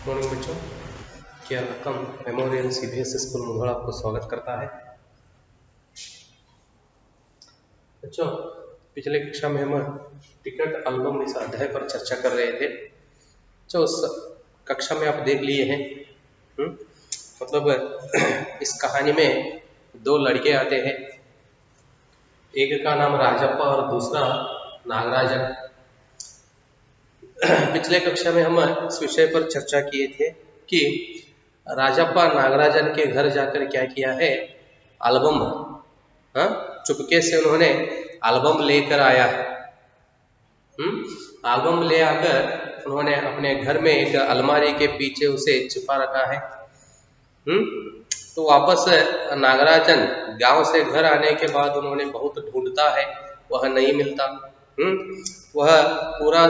Morning बच्चों, क्या रकम मेमोरियल सीबीएसई स्कूल मुंगड़ आपको स्वागत करता है। बच्चों, पिछले कक्षा में हम टिकट एल्बम इस अध्याय पर चर्चा कर रहे थे। जो उस कक्षा में आप देख लिए हैं। मतलब इस कहानी में दो लड़के आते हैं, एक का नाम राजप्पा और दूसरा नागराजन। पिछले कक्षा में हम इस विषय पर चर्चा किए थे कि राजप्पा नागराजन के घर जाकर क्या किया है, एल्बम चुपके से उन्होंने एल्बम लेकर आया है। एल्बम ले आकर उन्होंने अपने घर में एक अलमारी के पीछे उसे छिपा रखा है। तो वापस नागराजन गांव से घर आने के बाद उन्होंने बहुत ढूंढता है, वह नहीं मिलता। वह पूरा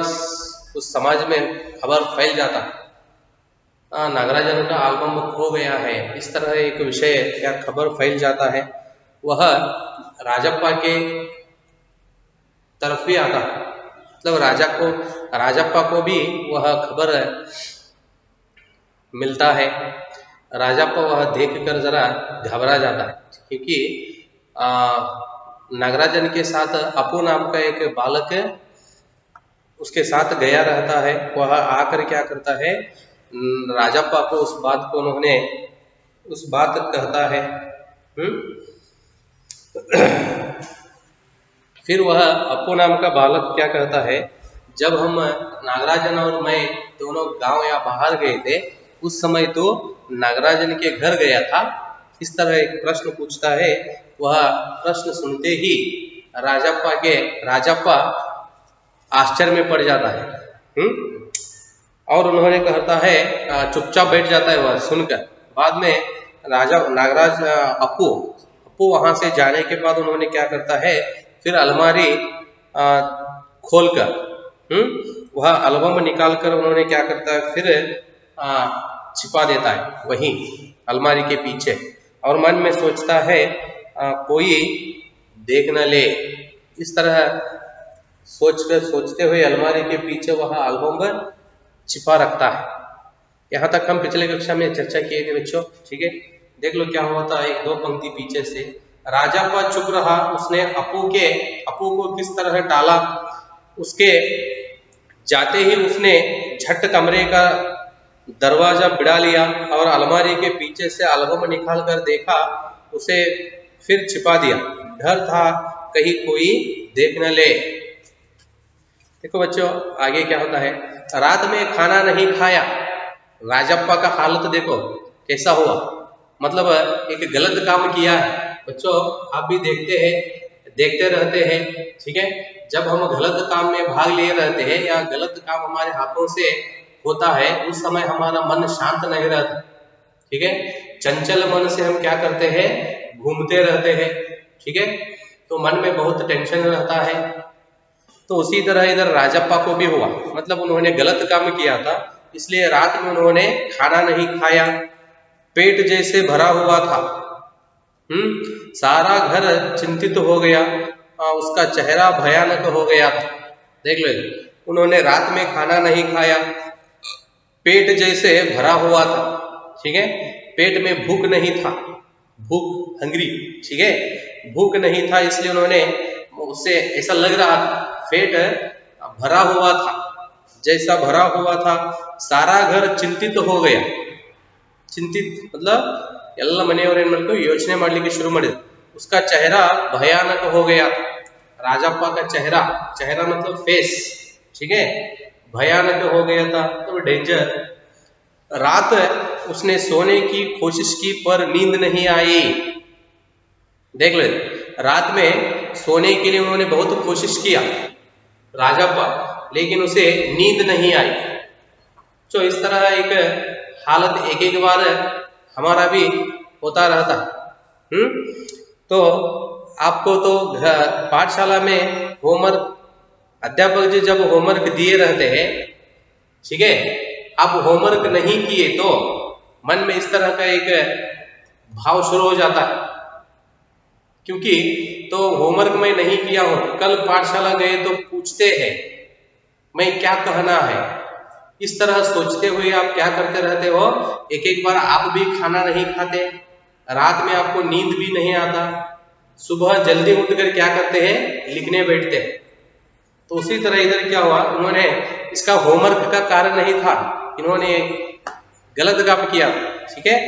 उस समाज में खबर फैल जाता है, नागराजन का एल्बम खो गया है। इस तरह एक विषय या खबर फैल जाता है। वह राजप्पा के तरफ भी आता है, मतलब राजप्पा को भी वह खबर मिलता है। राजप्पा वह देखकर जरा घबरा जाता है, क्योंकि नागराजन के साथ अपू नाम का एक बालक उसके साथ गया रहता है। वह आकर क्या करता है, राजप्पा को उस बात कहता है। फिर वह अपू नाम का बालक क्या कहता है, जब हम नागराजन और मैं दोनों गांव या बाहर गए थे, उस समय तो नागराजन के घर गया था। इस तरह एक प्रश्न पूछता है। वह प्रश्न सुनते ही राजप्पा आश्चर्य में पड़ जाता है। और उन्होंने कहता है, चुपचाप बैठ जाता है वह सुनकर। बाद में अपू वहां से जाने के बाद उन्होंने क्या करता है, फिर अलमारी खोलकर वह एल्बम निकाल कर उन्होंने क्या करता है, फिर छिपा देता है वहीं अलमारी के पीछे। और मन में सोचता है कोई देख न ले। इस तरह सोचते हुए अलमारी के पीछे वह एल्बम छिपा रखता है। यहाँ तक हम पिछले कक्षा में चर्चा किए थे बच्चों, ठीक है। देख लो क्या हुआ था, एक दो पंक्ति पीछे से। राजप्पा चुप रहा, उसने अपू को किस तरह टाला। उसके जाते ही उसने झट कमरे का दरवाजा बिड़ा लिया और अलमारी के पीछे से एल्बम निकाल कर देखा, उसे फिर छिपा दिया। डर था कहीं कोई देख न ले। देखो बच्चों, आगे क्या होता है, रात में खाना नहीं खाया। राजप्पा का हालत देखो कैसा हुआ, मतलब एक गलत काम किया है। बच्चों, आप भी देखते रहते हैं, ठीक है। जब हम गलत काम में भाग लिए रहते हैं या गलत काम हमारे हाथों से होता है, उस समय हमारा मन शांत नहीं रहता, ठीक है। चंचल मन से हम क्या करते हैं, घूमते रहते हैं, ठीक है। तो मन में बहुत टेंशन रहता है। तो उसी तरह इधर राजप्पा को भी हुआ, मतलब उन्होंने गलत काम किया था, इसलिए रात में उन्होंने खाना नहीं खाया। पेट जैसे भरा हुआ था। सारा घर चिंतित हो गया, उसका चेहरा भयानक हो गया था। देख लो, उन्होंने रात में खाना नहीं खाया, पेट जैसे भरा हुआ था, ठीक है। पेट में भूख नहीं था, भूख हंग्री, ठीक है, भूख नहीं था, इसलिए उन्होंने, उससे ऐसा लग रहा था पेट भरा हुआ था, जैसा भरा हुआ था। सारा घर चिंतित हो गया। चिंतित मतलब ಎಲ್ಲ ಮನೆಯವರು ಏನು ಮಾಡಬೇಕು, ಯೋಚನೆ ಮಾಡಲಿಕ್ಕೆ ಶುರು ಮಾಡಿದ್ರು। उसका चेहरा भयानक हो गया। राजप्पा का चेहरा मतलब फेस, ठीक है, भयानक हो गया था, तो डेंजर। रात उसने सोने की कोशिश की पर नींद नहीं आई। देख ले, रात में सोने के लिए उन्होंने बहुत कोशिश किया राजप्पा, लेकिन उसे नींद नहीं आई। तो इस तरह एक हालत एक बार हमारा भी होता रहता। तो आपको तो पाठशाला में होमवर्क, अध्यापक जी जब होमवर्क दिए रहते हैं, ठीक है, आप होमवर्क नहीं किए तो मन में इस तरह का एक भाव शुरू हो जाता है, क्योंकि तो होमवर्क मैं नहीं किया हूं, कल पाठशाला गए तो पूछते हैं मैं क्या कहना है, इस तरह सोचते हुए आप क्या करते रहते हो, एक एक बार आप भी खाना नहीं खाते, रात में आपको नींद भी नहीं आता, सुबह जल्दी उठकर क्या करते हैं, लिखने बैठते हैं। तो उसी तरह इधर क्या हुआ, उन्होंने इसका होमवर्क का कार्य नहीं था, इन्होंने गलत काम किया, ठीक है।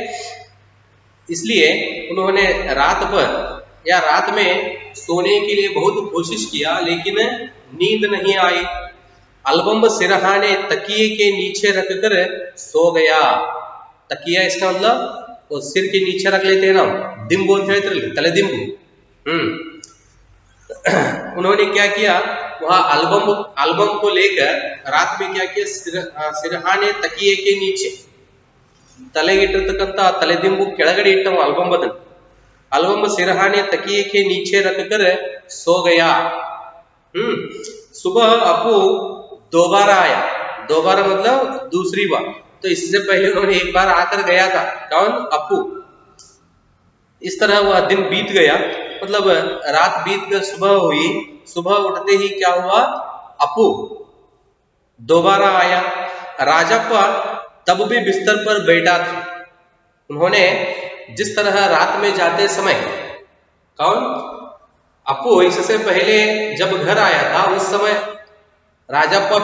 इसलिए उन्होंने रात पर या रात में सोने के लिए बहुत कोशिश किया, लेकिन नींद नहीं आई। अलबंब सिरहाने तकिए के नीचे रखकर सो गया। तकिया इसका मतलब वो सिर के नीचे रख लेते हैं ना, दिम्बु ಅಂತ ಹೇಳ್ತಿರಲ್ಲ, तले दिम्बु। उन्होंने क्या किया, वहां एल्बम को लेकर रात में क्या किया, सिरहाने तकिए के नीचे ತಲೆಗಿಟ್ಟಿರ್ತಕ್ಕಂತ ತಲೆದಿಂಬು ಕೆಳಗಡೆ ಇಟ್ಟವ अल्बम सिरहाने तकिए के नीचे रखकर सो गया। सुबह अपू दोबारा आया, दोबारा मतलब दूसरी बार, तो इससे पहले उन्होंने एक बार आकर गया था, कौन, अपू। इस तरह वह दिन बीत गया, मतलब रात बीत कर सुबह हुई, सुबह उठते ही क्या हुआ, अपू दोबारा आया। राजप्पा तब भी बिस्तर पर बैठा था। उन्होंने जिस तरह रात में जाते समय, कौन, अपू इससे पहले जब घर आया था उस समय राजप्पा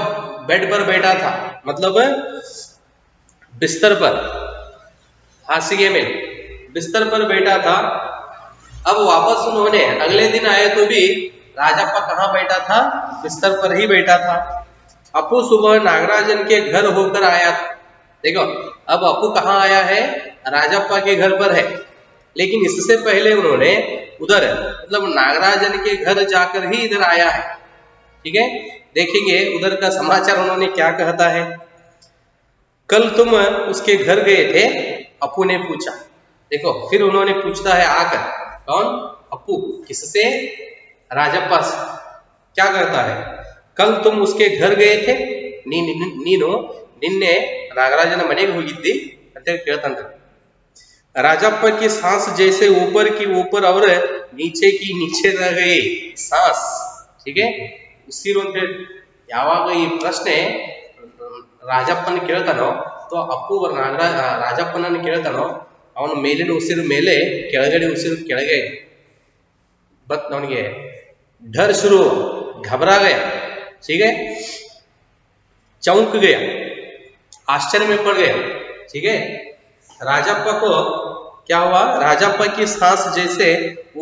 बेड पर बैठा था, मतलब बिस्तर पर, हाशिए में बिस्तर पर बैठा था। अब वापस उन्होंने अगले दिन आए तो भी राजप्पा कहाँ बैठा था, बिस्तर पर ही बैठा था। अपू सुबह नागराजन के घर होकर आया था। देखो अब अपू कहाँ आया है, राजप्पा के घर पर है, लेकिन इससे पहले उन्होंने उधर मतलब नागराजन के घर जाकर ही इधर आया है, ठीक है। देखेंगे उधर का समाचार उन्होंने क्या कहता है। कल तुम उसके घर गए थे, अपू ने पूछा। देखो फिर उन्होंने पूछता है आकर, कौन, अपू, किससे, राजप्पा से। क्या कहता है, कल तुम उसके घर गए थे, ನೀನು ನಿನ್ನೆ नागराजन मनेಗೆ ಹೋಗಿದ್ದಿ ಅಂತ ಕೇಳ್ತಾನೆ। राजप्पा की सांस जैसे ऊपर की ऊपर और नीचे की नीचे रह गई सांस, ठीक है। ಉಸಿರು ಅಂತ ಯಾವಾಗ ಈ ಪ್ರಶ್ನೆ ರಾಜಪ್ಪನ ಕೇಳ್ತಾನೋ, तो ಅಪ್ಪು ರಾಜಪ್ಪನನ್ನು ಕೇಳ್ತಾನೋ, ಅವನ ಮೇಲಿನ ಉಸಿರು ಮೇಲೆ, ಕೆಳಗಡೆ ಉಸಿರು ಕೆಳಗೆ, बट ಅವನಿಗೆ डर शुरू, घबरा गया, ठीक है, चौंक गया, आश्चर्य में पड़ गया, ठीक है। राजप्पा को क्या हुआ, राजप्पा की सांस जैसे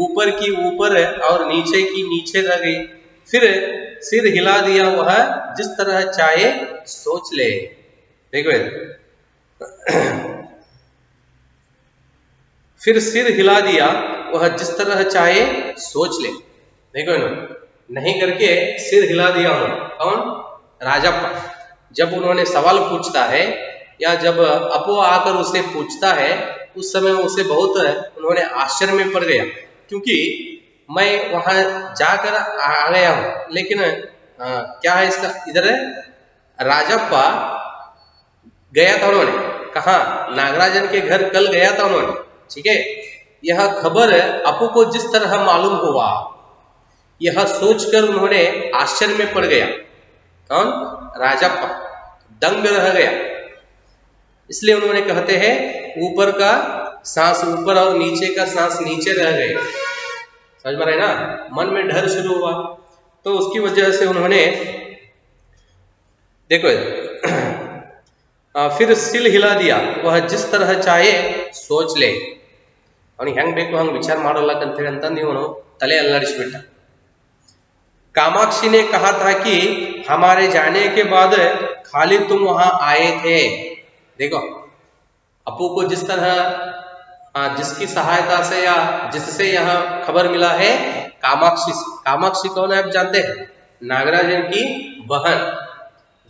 ऊपर की ऊपर और नीचे की नीचे रह गई। फिर सिर हिला दिया, वह जिस तरह चाहे सोच ले। देखो फिर सिर हिला दिया, वह जिस तरह चाहे सोच ले। देखो नहीं करके सिर हिला दिया उन्होंने, कौन, राजप्पा। जब उन्होंने सवाल पूछता है या जब अपो आकर उसे पूछता है, उस समय उसे बहुत उन्होंने आश्चर्य में पड़ गया, क्योंकि मैं वहां जाकर आ गया हूं, लेकिन क्या है इसका, इधर राजप्पा गया था, उन्होंने कहा, नागराजन के घर कल गया था उन्होंने, ठीक है। यह खबर अपू को जिस तरह मालूम हुआ, यह सोचकर उन्होंने आश्चर्य में पड़ गया, कौन, राजप्पा दंग रह गया। इसलिए उन्होंने कहते हैं ऊपर का सांस ऊपर और नीचे का सांस नीचे रह गए। समझ में रहे ना, मन में डर शुरू हुआ, तो उसकी वजह से उन्होंने देखो फिर सिर हिला दिया, वह जिस तरह चाहे सोच ले। ಅವನಿಗೆ ಹೆಂಗ್ ಬೇಕು ಹಂಗೆ ವಿಚಾರ ಮಾಡೋಲ್ಲಕ ಅಂತ ಹೇಳಿ ಅಂತಂದು ಇವನು ತಲೆ ಅಲ್ಲಾಡಿಸ್ಬಿಟ್ಟ। कामाक्षी ने कहा था कि हमारे जाने के बाद खाली तुम वहां आए थे। देखो अपू को जिस तरह जिसकी सहायता से या जिससे यह खबर मिला है, कामाक्षी से। कामाक्षी कौन है आप जानते हैं, नागराजन की बहन।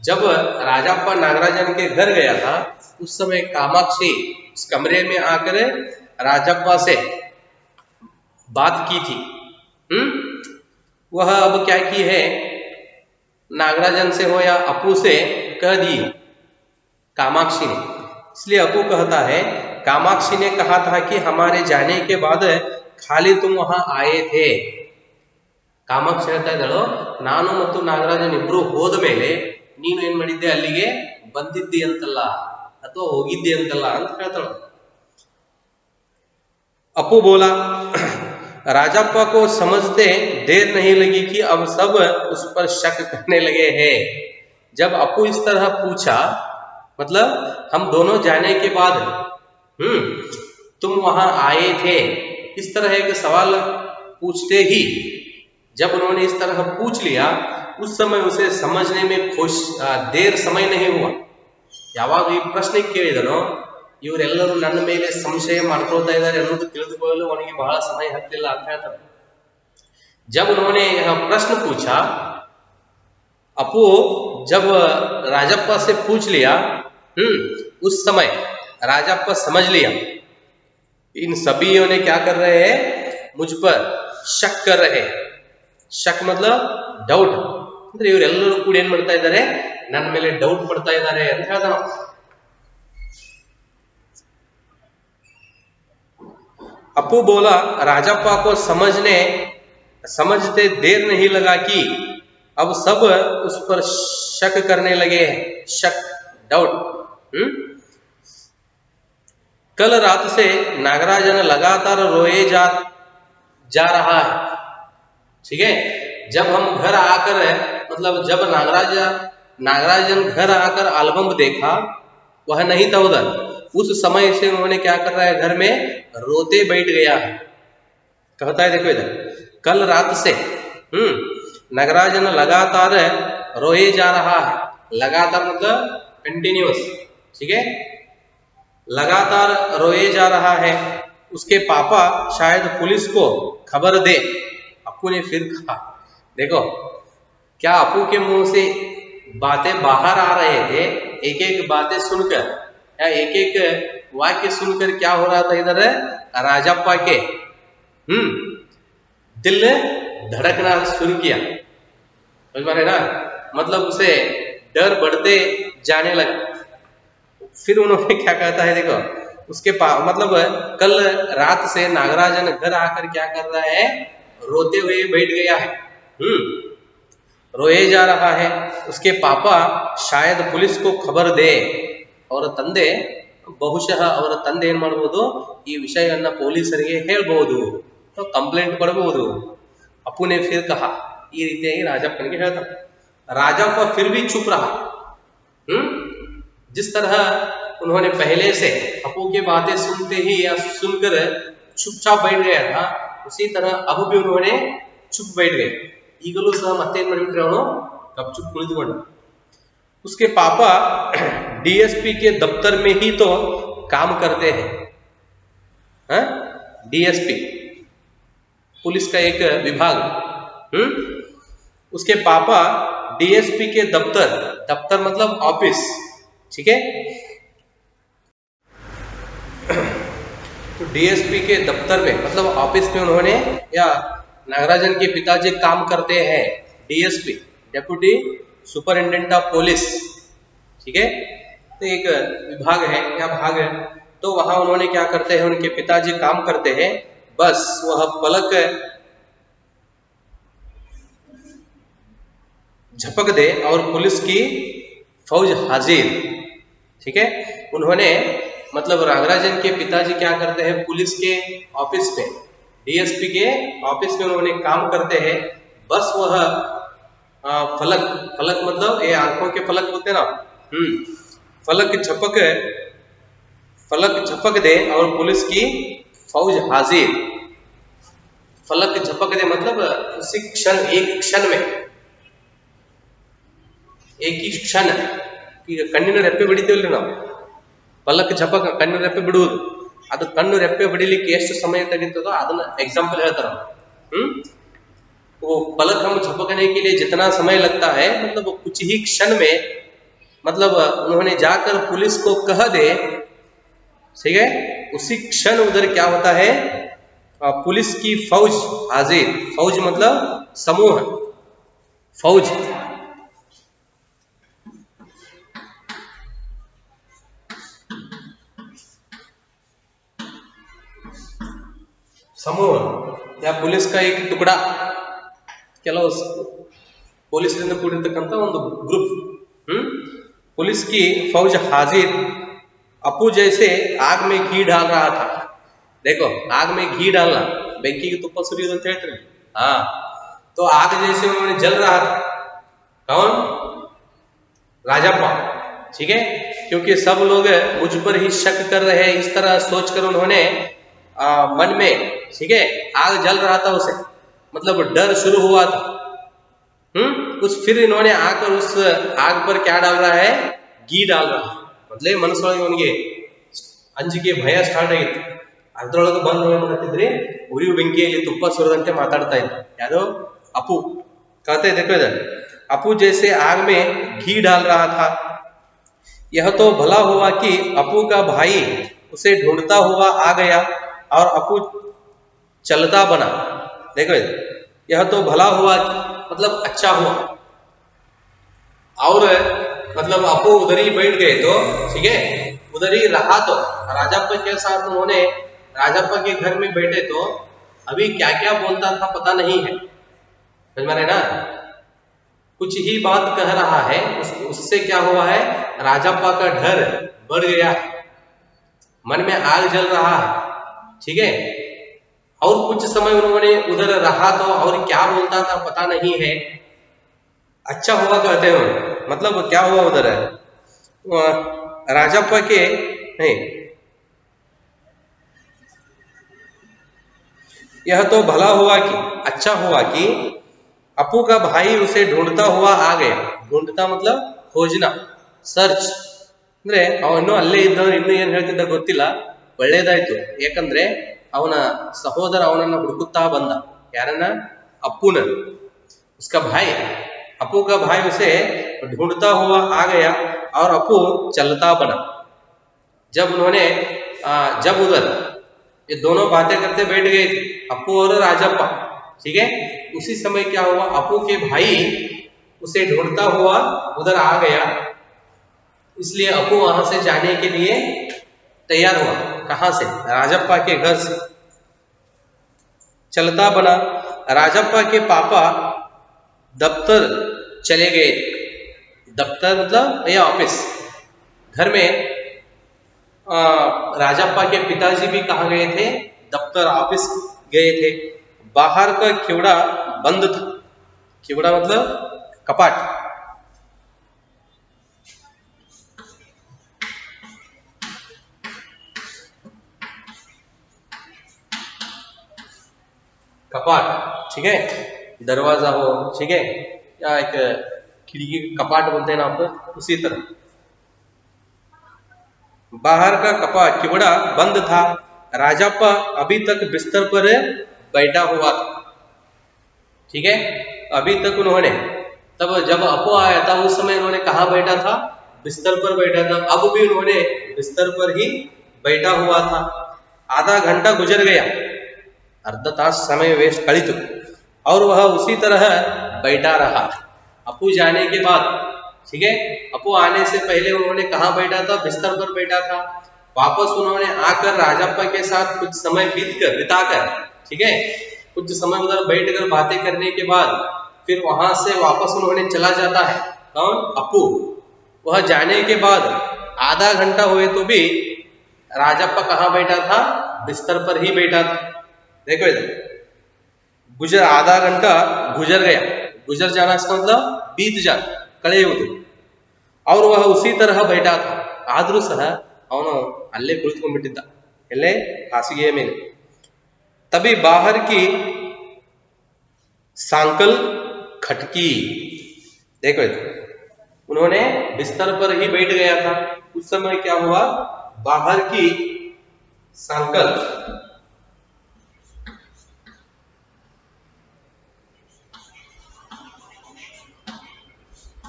जब राजप्पा नागराजन के घर गया था उस समय कामाक्षी उस कमरे में आकर राजप्पा से बात की थी। वह अब क्या की है, नागराजन से हो या अपू से कह दी कामाक्षी ने। इसलिए अपू कहता है कामाक्षी ने कहा था कि हमारे जाने के बाद खाली तुम वहां आए थे। ಕಾಮಾಕ್ಷಿ ಹೇಳ್ತಾ ಇದ್ದಳು, ನಾನು ಮತ್ತು ನಾಗರಾಜನ್ ಇಬ್ರು ಹೋದ ಮೇಲೆ ನೀನು ಏನ್ ಮಾಡಿದ್ದೆ, ಅಲ್ಲಿಗೆ ಬಂದಿದ್ದಿ ಅಂತಲ್ಲ ಅಥವಾ ಹೋಗಿದ್ದಿ ಅಂತಲ್ಲ ಅಂತ ಹೇಳ್ತಾಳ. अपू बोला राजप्पा को समझते देर नहीं लगी कि अब सब उस पर शक करने लगे हैं. जब अपू इस तरह पूछा, मतलब हम दोनों जाने के बाद तुम वहां आए थे, इस तरह एक सवाल पूछते ही जब उन्होंने इस तरह पूछ लिया, उस समय उसे समझने में देर समय नहीं हुआ. ಯಾವಾಗ ಈ ಪ್ರಶ್ನೆ ಕೇಳಿದನೋ ಇವರೆಲ್ಲರೂ ನನ್ನ ಮೇಲೆ ಸಂಶಯ ಮಾಡ್ಕೊಳ್ತಾ ಇದ್ದಾರೆ ಅನ್ನೋದು ತಿಳಿದುಕೊಳ್ಳಲು ಅವನಿಗೆ ಬಹಳ ಸಮಯ ಹತ್ತಿಲ್ಲ ಅಂತ ಹೇಳ್ತಾರೆ. जब उन्होंने यह प्रश्न पूछा, अपू जब राजप्पा से पूछ लिया, उस समय राजप्पा समझ लिया इन सभीयों ने क्या कर रहे हैं, मुझ पर शक कर रहे हैं. शक मतलब ಡೌಟ್ ಅಂದ್ರೆ ಇವರೆಲ್ಲರೂ ಕೂಡ ಏನ್ ಮಾಡ್ತಾ ಇದ್ದಾರೆ, ನನ್ನ ಮೇಲೆ ಡೌಟ್ ಪಡ್ತಾ ಇದ್ದಾರೆ ಅಂತ ಹೇಳ್ದ. अपू बोला राजप्पा को समझते देर नहीं लगा कि अब सब उस पर शक करने लगे हैं. शक डाउट. कल रात से नागराजन लगातार रोए जा रहा है. ठीक है, जब हम घर आकर, मतलब जब नागराजन घर आकर एल्बम देखा, वह नहीं था उधर, उस समय से उन्होंने क्या कर रहा है, घर में रोते बैठ गया है. कहता है देखो इधर, कल रात से नागराजन लगातार रोए जा रहा है. लगातार मतलब कंटिन्यूअस. ठीक है, लगातार रोए जा रहा है. उसके पापा शायद पुलिस को खबर दे. अपू ने फिर कहा, देखो क्या अपू के मुंह से बातें बाहर आ रहे थे, एक एक बातें सुनकर या एक एक वाक्य सुनकर क्या हो रहा था इधर राजप्पा के दिल ने धड़कना शुरू किया. समझ पा रहे ना, मतलब उसे डर बढ़ते जाने लगा. फिर उन्होंने क्या कहता है देखो, उसके मतलब कल रात से नागराजन घर आकर क्या कर रहा है, रोते हुए बैठ गया है, रोए जा रहा है. उसके पापा शायद पुलिस को खबर दे. ಅವರ ತಂದೆ ಬಹುಶಃ ಅವರ ತಂದೆ ಏನ್ ಮಾಡಬಹುದು, ಈ ವಿಷಯವನ್ನ ಪೊಲೀಸರಿಗೆ ಹೇಳ್ಬಹುದು, ಕಂಪ್ಲೇಂಟ್ ಕೊಡಬಹುದು. ಅಪ್ಪುನೆ ಫಿರ್ ಕಹಾ, ಈ ರೀತಿಯಾಗಿ ರಾಜಪ್ಪನಿಗೆ ಹೇಳ್ತಾರೆ. राजप्पा फिर भी चुप रहा. जिस तरह उन्होंने पहले से अपू की बातें सुनते ही या सुनकर चुपचाप बैठ गया था, उसी तरह अब भी उन्होंने चुप बैठ गए. ಈಗಲೂ ಸಹ ಮತ್ತೇನ್ ಮಾಡಿಬಿಟ್ರೆ ಅವನು ಗಪ್ಚುಪ್ ಕುಳಿತುಕೊಂಡ. उसके पापा डीएसपी के दफ्तर में ही तो काम करते हैं. डीएसपी पुलिस का एक विभाग. उसके पापा डीएसपी के दफ्तर मतलब ऑफिस. ठीक है, तो डीएसपी के दफ्तर में मतलब ऑफिस में उन्होंने, या नागराजन के पिताजी काम करते हैं. DSP deputy superintendent of police. ठीक है, तो एक विभाग है या भाग है, तो वहां उन्होंने क्या करते हैं, उनके पिताजी काम करते हैं. बस वह पलक झपक दे और पुलिस की फौज हाजिर. ठीक है, उन्होंने मतलब नागराजन के पिताजी क्या करते हैं, पुलिस के ऑफिस में, डीएसपी के ऑफिस में उन्होंने काम करते हैं. बस वह फलक मतलब ये आंखों के फलक होते हैं ना, फलक झपक दे और पुलिस की फौज हाजिर. फलक झपक दे मतलब उसी क्षण, एक क्षण में, एक ही क्षण. ಈಗ ಕಣ್ಣಿನ ರೆಪ್ಪೆ ಬಿಡಿತೀವಲ್ರಿ ನಾವು, ಪಲಕ್ ಝಪಕ್ ಕಣ್ಣಿನ ರೆಪ್ಪೆ ಬಿಡುವುದು, ಅದು ಕಣ್ಣು ರೆಪ್ಪೆ ಬಿಡಿಲಿಕ್ಕೆ ಎಷ್ಟು ಸಮಯ ತೆಗಿತದೋ ಅದನ್ನ एग्जांपल ಹೇಳ್ತಾರ. वो पलक हम झपकने के लिए जितना समय लगता है, मतलब कुछ ही क्षण में, मतलब उन्होंने जाकर पुलिस को कह दे. ठीक है, उसी क्षण उधर क्या होता है, पुलिस की फौज हाजिर. फौज मतलब समूह, फौज. समूह या पुलिस का एक टुकड़ा, ಕೆಲವು ಪೊಲೀಸರಿಂದ ಕೂಡಿರ್ತಕ್ಕಂಥ ಒಂದು ಗ್ರೂಪ್, पुलिस की फौज हाजिर, अपू जैसे आग में घी डाल रहा था। देखो, आग में घी डालना, बेंकी की तुप्पा सुरियोधन थे। हाँ, तो आग जैसे उन्होंने जल रहा था। कौन? राजप्पा। ठीक है, क्योंकि सब लोग मुझ पर ही शक कर रहे हैं, इस तरह सोचकर उन्होंने मन में, ठीक है, आग जल रहा था उसे, मतलब डर शुरू हुआ था। कुछ फिर इन्होंने आकर उस आग पर क्या डाल रहा है? घी डाल रहा है। मतलब ಮನಸ್ಸೊಳಗೆ ಅವನಿಗೆ ಅಂಜಿಕೆ ಭಯ ಸ್ಟಾರ್ಟ್ ಆಗಿತ್ತು. ಅದರೊಳಗೆ ಬಂದು ಏನು ಮಾಡ್ತಿದ್ರಿ, ಉರಿಯು ಬೆಂಕಿಯಲ್ಲಿ ತುಪ್ಪ ಸುರಿದಂತೆ ಮಾತಾಡ್ತಾ ಇದ್ದ. ಯಾರು? अपू. कहते देखो इधर, अपू जैसे आग में घी डाल रहा था। यह तो भला हुआ कि अपू का भाई उसे ढूंढता हुआ आ गया और अपू चलता बना। देखो इधर, यह तो भला हुआ मतलब अच्छा हुआ, और मतलब अपू उधर ही बैठ गए तो, ठीक है, उधर ही रहा तो राजप्पा के साथ उन्होंने राजप्पा के घर में बैठे तो अभी क्या क्या बोलता था पता नहीं है, समझ में ना? कुछ ही बात कह रहा है, उससे क्या हुआ है? राजप्पा का डर बढ़ गया है, मन में आग जल रहा है, ठीक है। और कुछ समय उन्होंने उधर रहा तो और क्या बोलता था पता नहीं है। अच्छा हुआ कहते हैं, मतलब क्या हुआ उधर है? राजप्पा के नहीं, यह तो भला हुआ कि, अच्छा हुआ कि अपू का भाई उसे ढूंढता हुआ आ गया। ढूंढता मतलब खोजना, ಸರ್ಚ್ ಅಂದ್ರೆ ಅವನು ಅಲ್ಲೇ ಇದ್ದವನು ಇನ್ನೂ ಏನು ಹೇಳ್ತಿದ್ದ ಗೊತ್ತಿಲ್ಲ. ಒಳ್ಳೇದಾಯ್ತು, ಯಾಕಂದ್ರೆ ಅವನ ಸಹೋದರ ಅವನನ್ನ ಹುಡುಕುತ್ತಾ ಬಂದ. ಯಾರನ್ನ? ಅಪ್ಪುನ. उसका भाई, अपू का भाई उसे ढूंढता हुआ आ गया और अपू चलता बना। जब उन्होंने जब उधर ये दोनों बातें करते बैठ गए थे, अपू और राजप्पा, ठीक है, उसी समय क्या हुआ? अपू के भाई उसे ढूंढता हुआ उधर आ गया, इसलिए अपू वहां से जाने के लिए तैयार हुआ। कहां से? राजप्पा के घर से चलता बना। राजप्पा के पापा दफ्तर चले गए। दफ्तर मतलब ये ऑफिस, घर में राजप्पा के पिताजी भी कहाँ गए थे? दफ्तर, ऑफिस गए थे। बाहर का खिवड़ा बंद था। खिवड़ा मतलब कपाट। कपाट, ठीक है, दरवाजा हो, ठीक है, या एक खिड़की कपाट बोलते हैं ना आपको, उसी तरह। बाहर का कपाट खिवड़ा बंद था। राजप्पा अभी तक बिस्तर पर बैठा हुआ था, ठीक है। अभी तक उन्होंने, तब जब अपू आया था उस समय उन्होंने कहाँ बैठा था? बिस्तर पर बैठा था। अब भी उन्होंने बिस्तर पर ही बैठा हुआ था। आधा घंटा गुजर गया, अर्ध तास समय वेस्ट कलितु, और वह उसी तरह बैठा रहा अपू जाने के बाद, ठीक है। अपू आने से पहले उन्होंने कहाँ बैठा था? बिस्तर पर बैठा था। वापस उन्होंने आकर राजप्पा के साथ कुछ समय बिताकर, ठीक है, कुछ समय उधर बैठकर बातें करने के बाद फिर वहां से वापस उन्होंने चला जाता है। कौन? अपू। वह जाने के बाद आधा घंटा हुए तो भी राजप्पा कहाँ बैठा था? बिस्तर पर ही बैठा था। देखो इधर, गुजर, आधा घंटा गुजर गया। गुजर जाना इसका मतलब बीत जाना, ಕಳೆಯುವುದು, और वह उसी तरह बैठा था। ಆದರೂ ಸಹ ಅವನು ಅಲ್ಲೇ ಕುಳಿತುಕೊಂಡ್ಬಿಟ್ಟಿದ್ದ, ಎಲ್ಲೇ? ಹಾಸಿಗೆಯ ಮೇಲೆ। तभी बाहर की सांकल खटकी। देखो इधर, उन्होंने बिस्तर पर ही बैठ गया था, उस समय क्या हुआ? बाहर की सांकल,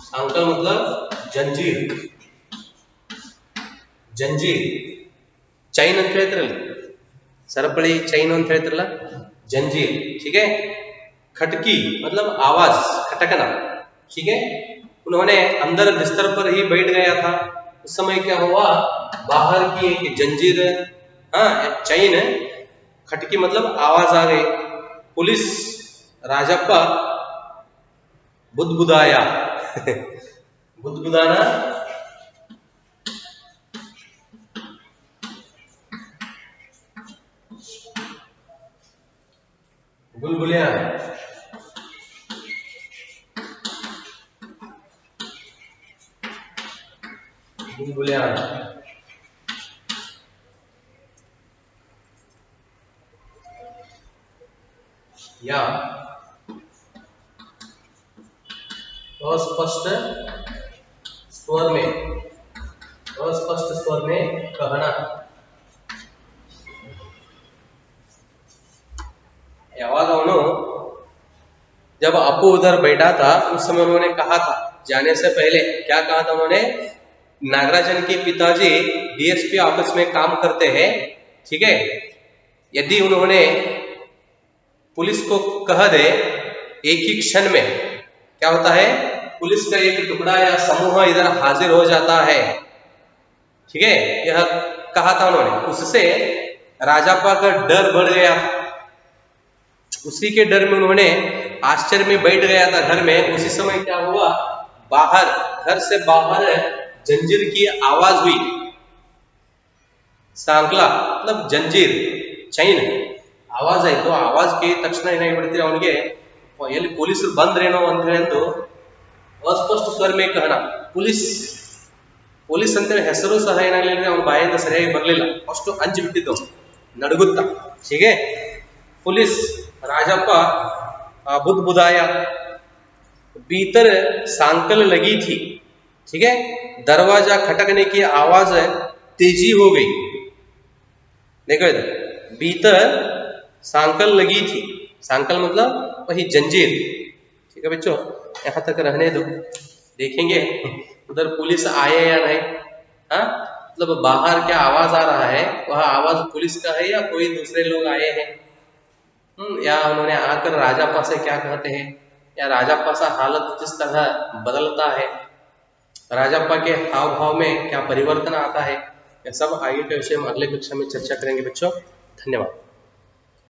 सांकल मतलब जंजीर, जंजीर, चैन ಅಂತ ಹೇಳ್ತಿರಲ್ಲ, ಸರಪಳಿ ಚೈನ್ ಅಂತ ಹೇಳ್ತಿರಲ್ಲ, जंजीर, ठीक है। खटकी मतलब आवाज, खटकना, ठीक है। उन्होंने अंदर बिस्तर पर ही बैठ गया था, उस समय क्या हुआ? बाहर की एक जंजीर, हाँ, चैन, खटकी मतलब आवाज आ गई। पुलिस राजप्पा बुदबुदाया बुदबुदाना बुलबुलियां है, बुलबुलियां है। या अस्पष्ट स्वर में, अस्पष्ट स्वर में कहना। यावाग ಅವನು जब अपू उधर बैठा था उस समय उन्होंने कहा था, जाने से पहले क्या कहा था उन्होंने, नागराजन के पिताजी डीएसपी ऑफिस में काम करते हैं, ठीक है, यदि उन्होंने पुलिस को कह दे एक ही क्षण में क्या होता है, पुलिस का एक टुकड़ा या समूह इधर हाजिर हो जाता है, ठीक है, यह कहा था उन्होंने। उससे राजापा का डर बढ़ गया, उसी के डर में उन्होंने आश्चर्य में बैठ गया था घर में। उसी समय क्या हुआ, बाहर, घर से बाहर जंजीर की आवाज हुई। सांकला मतलब जंजीर, चैन आवाज है, तो आवाज के तक्षण ಏನಾಗ್ಬಿಡ್ತೀರಿ ಅವನಿಗೆ, ಎಲ್ಲಿ ಪೊಲೀಸರು ಬಂದ್ರೇನೋ ಅಂತ ಹೇಳಿ अस्पष्ट स्वर में कहना, ಪೊಲೀಸ್ ಅಂತ ಹೆಸರು ಸಹ ಏನಾಗಲಿಲ್ಲ, ಅವನ ಬಾಯಿಂದ ಸರಿಯಾಗಿ ಬರಲಿಲ್ಲ, ಅಷ್ಟು ಅಂಜಿ ಬಿಟ್ಟಿದ್ದು ನಡುಗುತ್ತಾ, ಹೀಗೆ पुलिस राजापा बुदबुदाया, भीतर सांकल लगी थी, ठीक है, दरवाजा खटकने की आवाज तेजी हो गई। देखो इधर, भीतर सांकल लगी थी, सांकल मतलब वही जंजीर, ठीक है बच्चों, यहां तक रहने दो, देखेंगे उधर पुलिस आए या नहीं। हाँ, मतलब बाहर क्या आवाज आ रहा है, वह आवाज पुलिस का है या कोई दूसरे लोग आए हैं, या उन्होंने आकर राजापा से क्या कहते हैं, या राजापा सा हालत किस तरह बदलता है, राजापा के हाव भाव में क्या परिवर्तन आता है, यह सब आगे के विषय में अगले कक्षा में चर्चा करेंगे बच्चों। धन्यवाद।